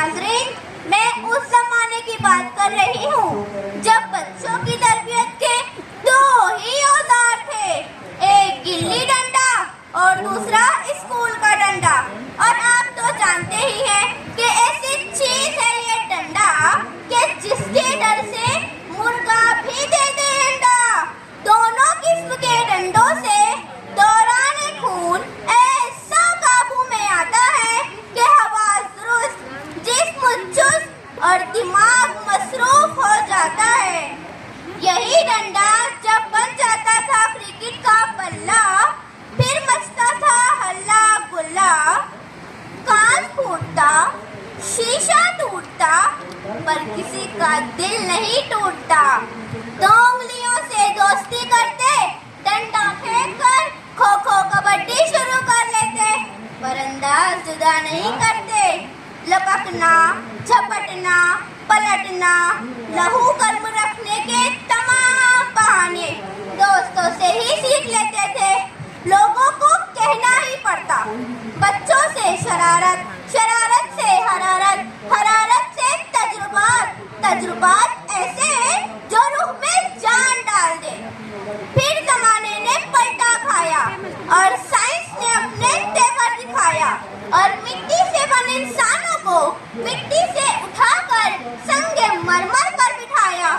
नाज़रीन, मैं उस जमाने की बात कर रही हूँ जब बच्चों की तरबियत के दो ही औजार थे, एक गिल्ली डंडा और दूसरा स्कूल का डंडा। और आप तो जानते ही हैं कि ऐसी चीज है ये डंडा कि जिसके डर से मुर्गा भी दे दे अंडा। दोनों किस्म के डंडों से दौरान खून ऐसा काबू में आता है कि हवा दुरुस्त, जिस्म चुस्त और दिमाग मसरूफ हो जाता है। यही डंडा जब बन जाता था क्रिकेट का बल्ला, फिर मचता था हल्ला गुल्ला। कांच फूटता, शीशा टूटता, पर किसी का दिल नहीं टूटता। दो उंगलियों से दोस्ती करते, डंडा फेंक कर खो खो कबड्डी शुरू कर लेते, पर अंदाज जुदा नहीं करते। लपकना, झपटना, पलटना, लहू गर्म रखने के तमाम बहाने दोस्तों से ही सीख लेते थे। लोगों को कहना ही पड़ता। बच्चों से शरारत, शरारत से हरारत, हरारत से तजुर्बात, तजुर्बात ऐसे जो रूह में जान डाल दे। फिर जमाने ने पलटा खाया और साइंस ने अपने तेवर दिखाया और मिट्टी से बने इंसानों को मिट्टी से उठाकर संगे मरमर पर बिठाया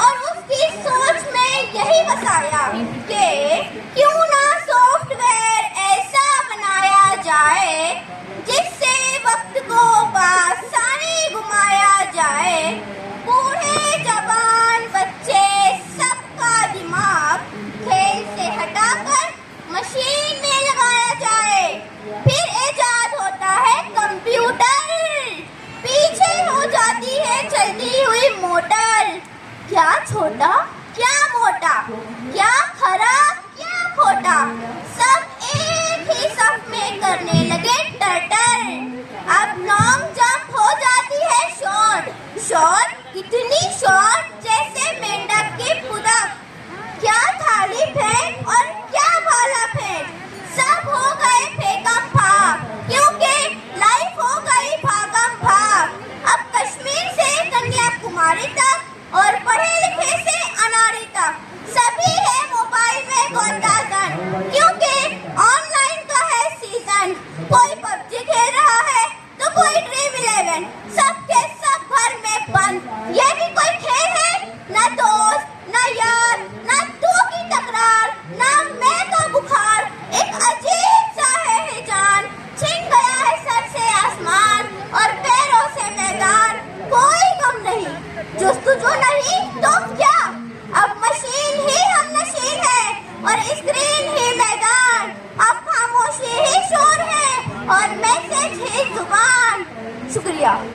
और उसकी सोच में यही बसाया कि क्यों ना सॉफ्टवेयर ऐसा बनाया जाए जिससे वक्त को बआसानी घुमाया जाए। बूढ़े जवान बच्चे सबका दिमाग खेल से हटाकर मशीन में लगाया जाए। फिर इजाद होता है कंप्यूटर, पीछे हो जाती है चलती हुई मोटर। क्या छोटा क्या मोटा, क्या खरा क्या खोटा, सब एक ही सफ में करने लगे टर्टर। अब लॉन्ग जंप हो जाती है शॉर्ट, शॉर्ट कितनी शॉर्ट जैसे मेंढक की फुदक। क्या थाली फेंक और क्या भाला फेंक, सब हो गए फेंकम फाक, क्योंकि लाइफ हो गई भागम भाग। अब कश्मीर से कन्याकुमारी तक और पढ़े लिखे से अनाड़ी तक सभी है मोबाइल में गोतागन, क्योंकि ऑनलाइन का है सीजन। कोई पबजी खेल रहा है तो कोई ड्रीम 11, सबके सब घर में बंद। ये भी कोई खेल है? ना दोस्त, ना यार, ना तू की तकरार, ना मैं का बुखार। एक अजीब सा है हिजान, छिन गया है सर से आसमान और पैरों से मैदान। कोई गम नहीं, जुस्तुजू नहीं तो क्या, अब मशीन ही हम नशीन है और स्क्रीन ही मैदान। अब खामोशी ही शोर है और मैसेज ही जुबान। शुक्रिया।